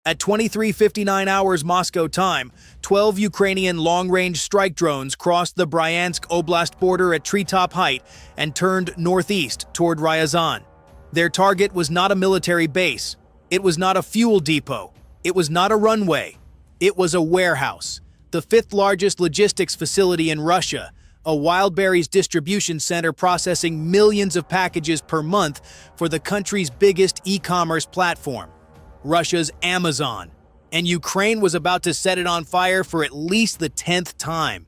At 23:59 hours Moscow time, 12 Ukrainian long-range strike drones crossed the Bryansk Oblast border at treetop height and turned northeast toward Ryazan. Their target was not a military base. It was not a fuel depot. It was not a runway. It was a warehouse, the fifth largest logistics facility in Russia, a Wildberries distribution center processing millions of packages per month for the country's biggest e-commerce platform, Russia's Amazon, and Ukraine was about to set it on fire for at least the 10th time.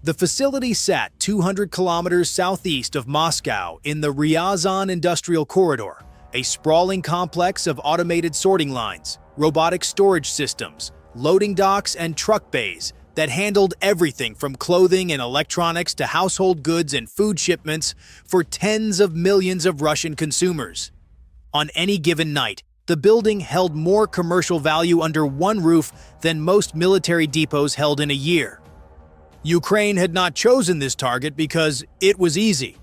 The facility sat 200 kilometers southeast of Moscow in the Ryazan industrial corridor, a sprawling complex of automated sorting lines, robotic storage systems, loading docks, and truck bays that handled everything from clothing and electronics to household goods and food shipments for tens of millions of Russian consumers. On any given night, the building held more commercial value under one roof than most military depots held in a year. Ukraine had not chosen this target because it was easy.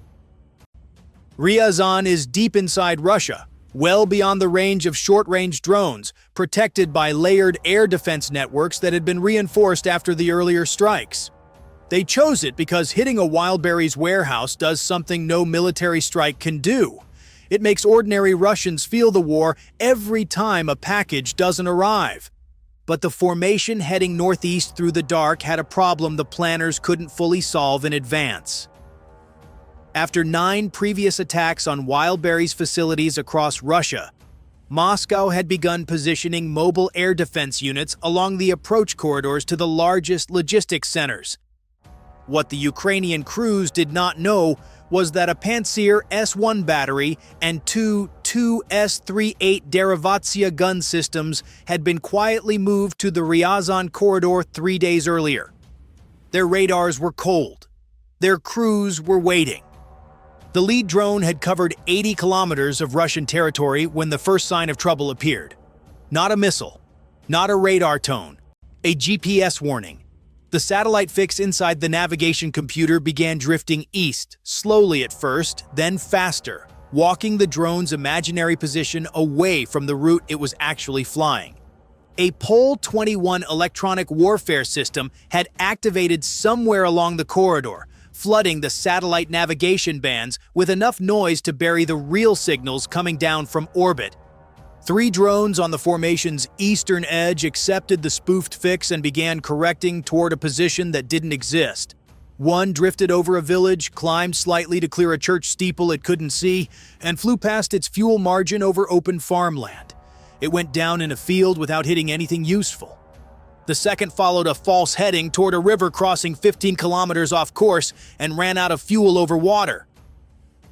Ryazan is deep inside Russia, well beyond the range of short-range drones, protected by layered air defense networks that had been reinforced after the earlier strikes. They chose it because hitting a Wildberries warehouse does something no military strike can do. It makes ordinary Russians feel the war every time a package doesn't arrive. But the formation heading northeast through the dark had a problem the planners couldn't fully solve in advance. After 9 previous attacks on Wildberries facilities across Russia, Moscow had begun positioning mobile air defense units along the approach corridors to the largest logistics centers. What the Ukrainian crews did not know was that a Pantsir S-1 battery and two S-38 Derivatsiya gun systems had been quietly moved to the Ryazan corridor 3 days earlier. Their radars were cold. Their crews were waiting. The lead drone had covered 80 kilometers of Russian territory when the first sign of trouble appeared. Not a missile, not a radar tone, a GPS warning. The satellite fix inside the navigation computer began drifting east, slowly at first, then faster, walking the drone's imaginary position away from the route it was actually flying. A Pol-21 electronic warfare system had activated somewhere along the corridor, flooding the satellite navigation bands with enough noise to bury the real signals coming down from orbit. 3 drones on the formation's eastern edge accepted the spoofed fix and began correcting toward a position that didn't exist. One drifted over a village, climbed slightly to clear a church steeple it couldn't see, and flew past its fuel margin over open farmland. It went down in a field without hitting anything useful. The second followed a false heading toward a river crossing 15 kilometers off course and ran out of fuel over water.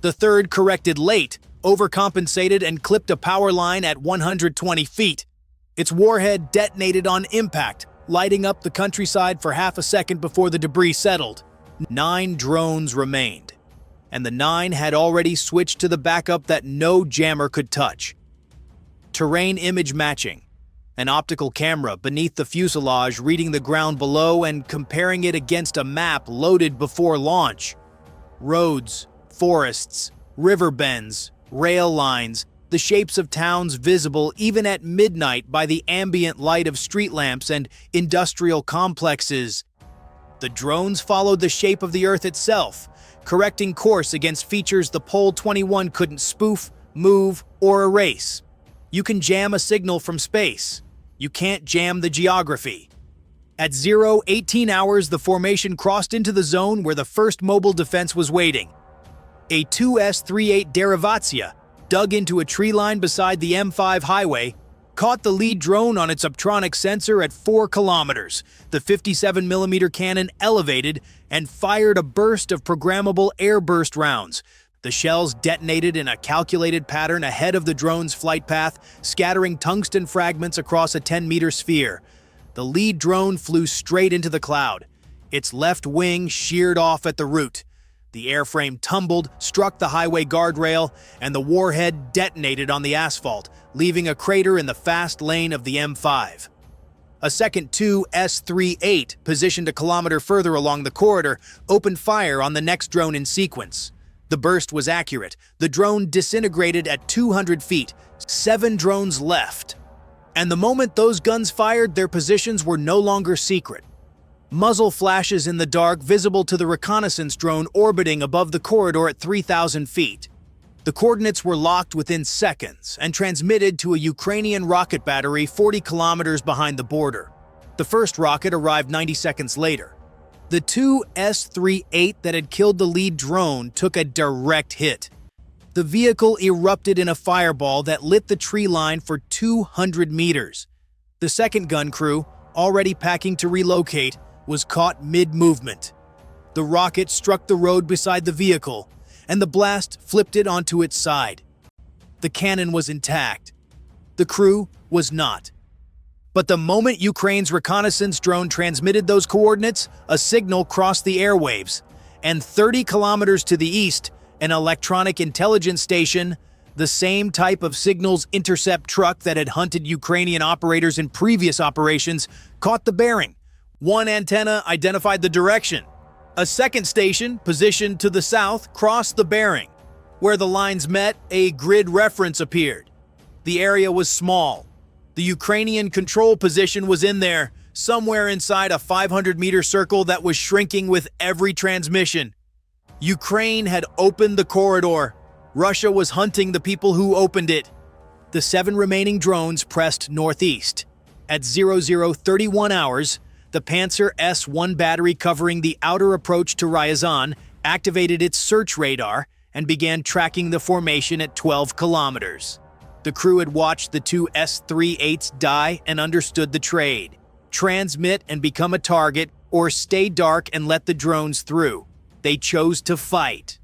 The third corrected late, overcompensated, and clipped a power line at 120 feet. Its warhead detonated on impact, lighting up the countryside for half a second before the debris settled. 9 drones remained, and the 9 had already switched to the backup that no jammer could touch. Terrain image matching. An optical camera beneath the fuselage reading the ground below and comparing it against a map loaded before launch. Roads, forests, river bends, rail lines, the shapes of towns visible even at midnight by the ambient light of street lamps and industrial complexes. The drones followed the shape of the Earth itself, correcting course against features the Pol-21 couldn't spoof, move, or erase. You can jam a signal from space. You can't jam the geography. At 0:18 hours, the formation crossed into the zone where the first mobile defense was waiting. A 2S-38 Derivatsiya dug into a tree line beside the M5 highway, caught the lead drone on its optronic sensor at 4 kilometers. The 57mm cannon elevated and fired a burst of programmable airburst rounds. The shells detonated in a calculated pattern ahead of the drone's flight path, scattering tungsten fragments across a 10-meter sphere. The lead drone flew straight into the cloud. Its left wing sheared off at the root. The airframe tumbled, struck the highway guardrail, and the warhead detonated on the asphalt, leaving a crater in the fast lane of the M5. A second 2S-38, positioned a kilometer further along the corridor, opened fire on the next drone in sequence. The burst was accurate. The drone disintegrated at 200 feet. 7 drones left. And the moment those guns fired, their positions were no longer secret. Muzzle flashes in the dark visible to the reconnaissance drone orbiting above the corridor at 3,000 feet. The coordinates were locked within seconds and transmitted to a Ukrainian rocket battery 40 kilometers behind the border. The first rocket arrived 90 seconds later. The two S-38 that had killed the lead drone took a direct hit. The vehicle erupted in a fireball that lit the tree line for 200 meters. The second gun crew, already packing to relocate, was caught mid-movement. The rocket struck the road beside the vehicle, and the blast flipped it onto its side. The cannon was intact. The crew was not. But the moment Ukraine's reconnaissance drone transmitted those coordinates, a signal crossed the airwaves, and 30 kilometers to the east, an electronic intelligence station, the same type of signals intercept truck that had hunted Ukrainian operators in previous operations, caught the bearing. One antenna identified the direction. A second station, positioned to the south, crossed the bearing. Where the lines met, a grid reference appeared. The area was small. The Ukrainian control position was in there, somewhere inside a 500-meter circle that was shrinking with every transmission. Ukraine had opened the corridor. Russia was hunting the people who opened it. The 7 remaining drones pressed northeast. At 0031 hours, the Panzer S-1 battery covering the outer approach to Ryazan activated its search radar and began tracking the formation at 12 kilometers. The crew had watched the two S-38s die and understood the trade. Transmit and become a target, or stay dark and let the drones through. They chose to fight.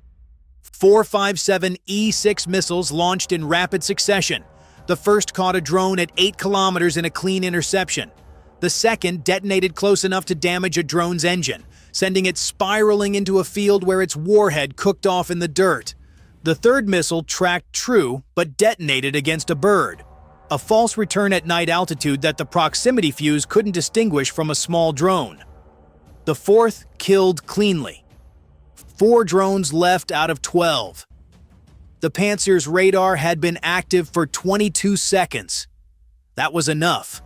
457 E-6 missiles launched in rapid succession. The first caught a drone at 8 kilometers in a clean interception. The second detonated close enough to damage a drone's engine, sending it spiraling into a field where its warhead cooked off in the dirt. The third missile tracked true, but detonated against a bird. A false return at night altitude that the proximity fuse couldn't distinguish from a small drone. The fourth killed cleanly. 4 drones left out of 12. The Panzer's radar had been active for 22 seconds. That was enough.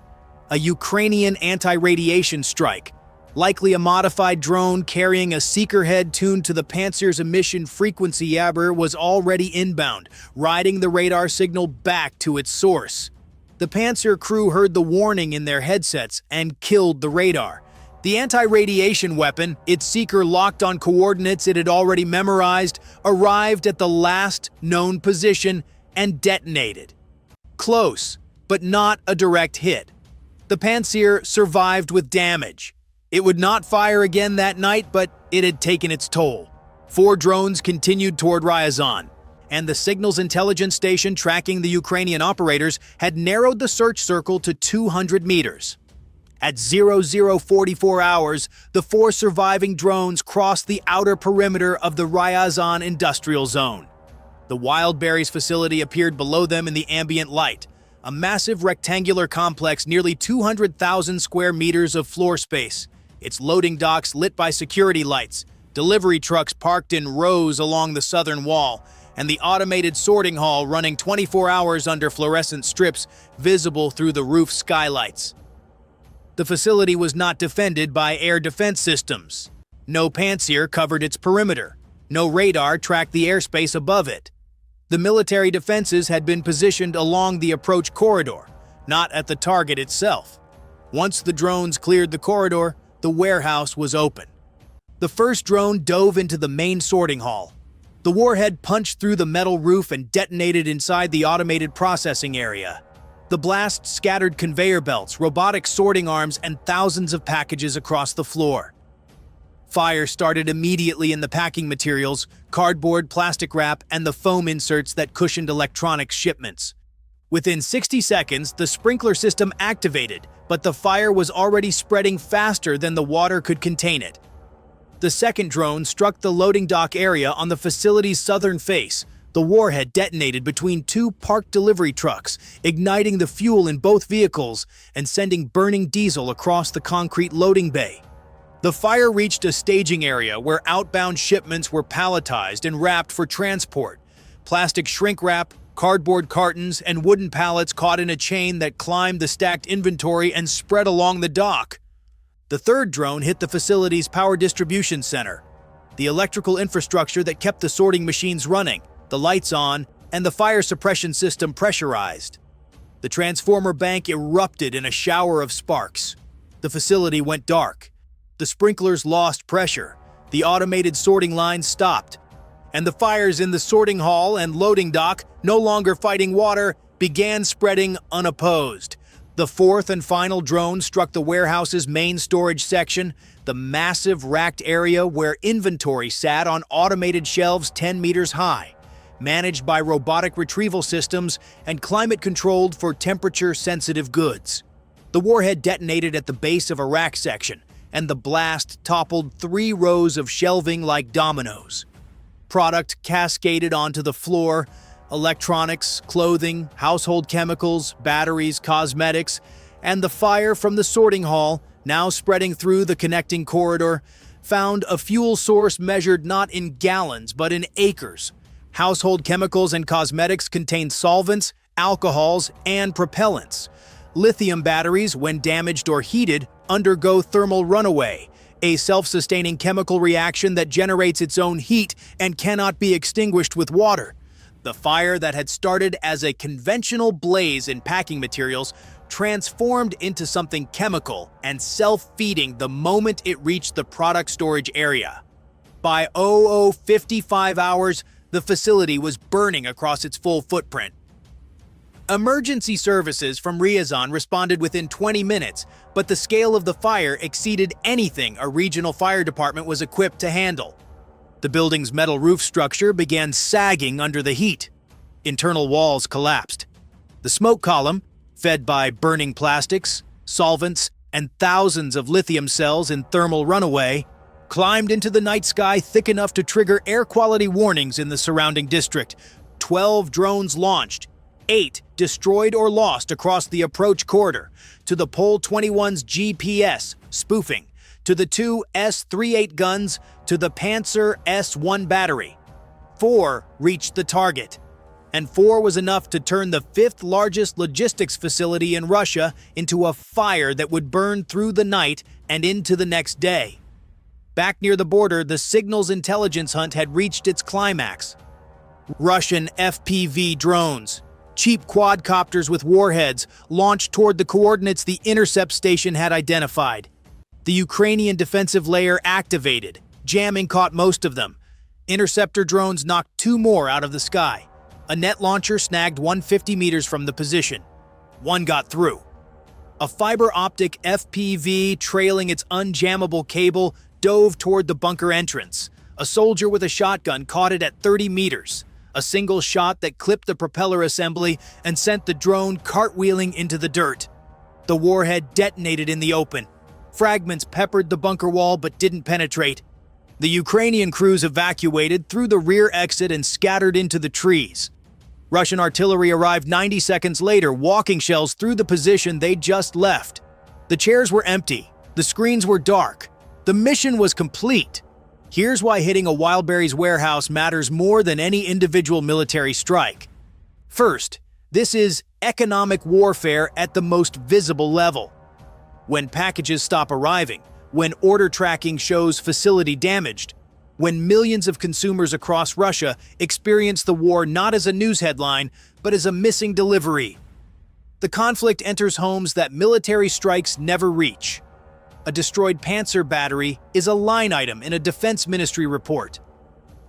A Ukrainian anti-radiation strike, likely a modified drone carrying a seeker head tuned to the Panzer's emission frequency yabber, was already inbound, riding the radar signal back to its source. The Panzer crew heard the warning in their headsets and killed the radar. The anti-radiation weapon, its seeker locked on coordinates it had already memorized, arrived at the last known position and detonated. Close, but not a direct hit. The Panzer survived with damage. It would not fire again that night, but it had taken its toll. 4 drones continued toward Ryazan, and the signals intelligence station tracking the Ukrainian operators had narrowed the search circle to 200 meters. At 0044 hours, the 4 surviving drones crossed the outer perimeter of the Ryazan industrial zone. The Wildberries facility appeared below them in the ambient light, a massive rectangular complex nearly 200,000 square meters of floor space, its loading docks lit by security lights, delivery trucks parked in rows along the southern wall, and the automated sorting hall running 24 hours under fluorescent strips visible through the roof skylights. The facility was not defended by air defense systems. No Panzer covered its perimeter. No radar tracked the airspace above it. The military defenses had been positioned along the approach corridor, not at the target itself. Once the drones cleared the corridor, the warehouse was open. The first drone dove into the main sorting hall. The warhead punched through the metal roof and detonated inside the automated processing area. The blast scattered conveyor belts, robotic sorting arms, and thousands of packages across the floor. Fire started immediately in the packing materials, cardboard, plastic wrap, and the foam inserts that cushioned electronics shipments. Within 60 seconds, the sprinkler system activated, but the fire was already spreading faster than the water could contain it. The second drone struck the loading dock area on the facility's southern face. The warhead detonated between 2 parked delivery trucks, igniting the fuel in both vehicles and sending burning diesel across the concrete loading bay. The fire reached a staging area where outbound shipments were palletized and wrapped for transport. Plastic shrink wrap, Cardboard cartons and wooden pallets caught in a chain that climbed the stacked inventory and spread along the dock. The third drone hit the facility's power distribution center, the electrical infrastructure that kept the sorting machines running, the lights on, and the fire suppression system pressurized. The transformer bank erupted in a shower of sparks. The facility went dark. The sprinklers lost pressure. The automated sorting lines stopped. And the fires in the sorting hall and loading dock, no longer fighting water, began spreading unopposed. The fourth and final drone struck the warehouse's main storage section, the massive racked area where inventory sat on automated shelves 10 meters high, managed by robotic retrieval systems and climate-controlled for temperature-sensitive goods. The warhead detonated at the base of a rack section, and the blast toppled 3 rows of shelving like dominoes. Product cascaded onto the floor: electronics, clothing, household chemicals, batteries, cosmetics, and the fire from the sorting hall, now spreading through the connecting corridor, found a fuel source measured not in gallons but in acres. Household chemicals and cosmetics contain solvents, alcohols, and propellants. Lithium batteries, when damaged or heated, undergo thermal runaway, a self-sustaining chemical reaction that generates its own heat and cannot be extinguished with water. The fire that had started as a conventional blaze in packing materials transformed into something chemical and self-feeding the moment it reached the product storage area. By 00:55 hours, the facility was burning across its full footprint. Emergency services from Ryazan responded within 20 minutes, but the scale of the fire exceeded anything a regional fire department was equipped to handle. The building's metal roof structure began sagging under the heat. Internal walls collapsed. The smoke column, fed by burning plastics, solvents, and thousands of lithium cells in thermal runaway, climbed into the night sky thick enough to trigger air quality warnings in the surrounding district. 12 drones launched, 8 destroyed or lost across the approach corridor, to the Pole 21's GPS spoofing, to the 2 S-38 guns, to the Panzer S-1 battery. 4 reached the target, and 4 was enough to turn the 5th largest logistics facility in Russia into a fire that would burn through the night and into the next day. Back near the border, the signals intelligence hunt had reached its climax. Russian FPV drones, cheap quadcopters with warheads, launched toward the coordinates the intercept station had identified. The Ukrainian defensive layer activated. Jamming caught most of them. Interceptor drones knocked 2 more out of the sky. A net launcher snagged 150 meters from the position. 1 got through. A fiber-optic FPV trailing its unjammable cable dove toward the bunker entrance. A soldier with a shotgun caught it at 30 meters. A single shot that clipped the propeller assembly and sent the drone cartwheeling into the dirt. The warhead detonated in the open. Fragments peppered the bunker wall but didn't penetrate. The Ukrainian crews evacuated through the rear exit and scattered into the trees. Russian artillery arrived 90 seconds later, walking shells through the position they'd just left. The chairs were empty. The screens were dark. The mission was complete. Here's why hitting a Wildberries warehouse matters more than any individual military strike. First, this is economic warfare at the most visible level. When packages stop arriving, when order tracking shows facility damaged, when millions of consumers across Russia experience the war not as a news headline, but as a missing delivery. The conflict enters homes that military strikes never reach. A destroyed Panzer battery is a line item in a Defense Ministry report.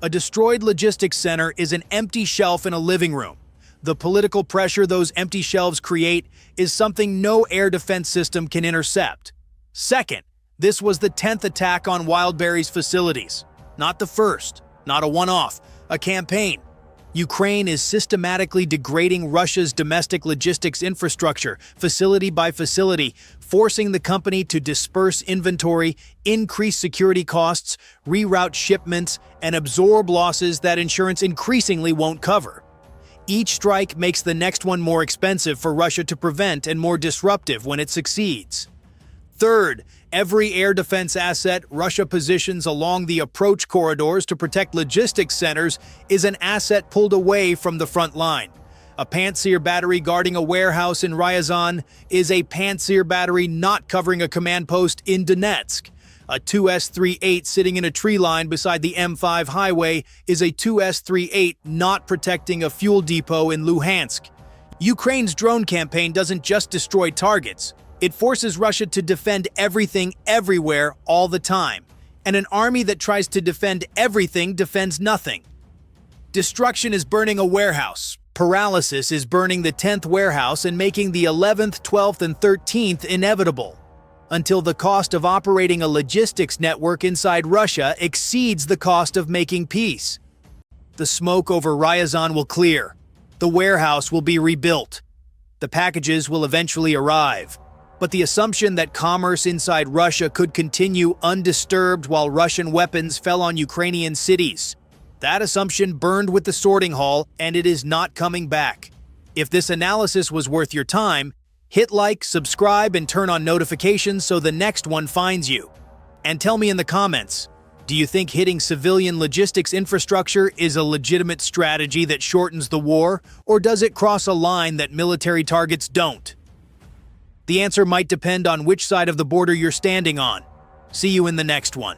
A destroyed logistics center is an empty shelf in a living room. The political pressure those empty shelves create is something no air defense system can intercept. Second, this was the 10th attack on Wildberries facilities. Not the first, not a one-off, a campaign. Ukraine is systematically degrading Russia's domestic logistics infrastructure, facility by facility, forcing the company to disperse inventory, increase security costs, reroute shipments, and absorb losses that insurance increasingly won't cover. Each strike makes the next one more expensive for Russia to prevent and more disruptive when it succeeds. Third, every air defense asset Russia positions along the approach corridors to protect logistics centers is an asset pulled away from the front line. A Pantsir battery guarding a warehouse in Ryazan is a Pantsir battery not covering a command post in Donetsk. A 2S-38 sitting in a tree line beside the M5 highway is a 2S-38 not protecting a fuel depot in Luhansk. Ukraine's drone campaign doesn't just destroy targets. It forces Russia to defend everything everywhere all the time. And an army that tries to defend everything defends nothing. Destruction is burning a warehouse. Paralysis is burning the 10th warehouse and making the 11th, 12th, and 13th inevitable, until the cost of operating a logistics network inside Russia exceeds the cost of making peace. The smoke over Ryazan will clear. The warehouse will be rebuilt. The packages will eventually arrive. But the assumption that commerce inside Russia could continue undisturbed while Russian weapons fell on Ukrainian cities, that assumption burned with the sorting hall, and it is not coming back. If this analysis was worth your time, hit like, subscribe, and turn on notifications so the next one finds you. And tell me in the comments, do you think hitting civilian logistics infrastructure is a legitimate strategy that shortens the war, or does it cross a line that military targets don't? The answer might depend on which side of the border you're standing on. See you in the next one.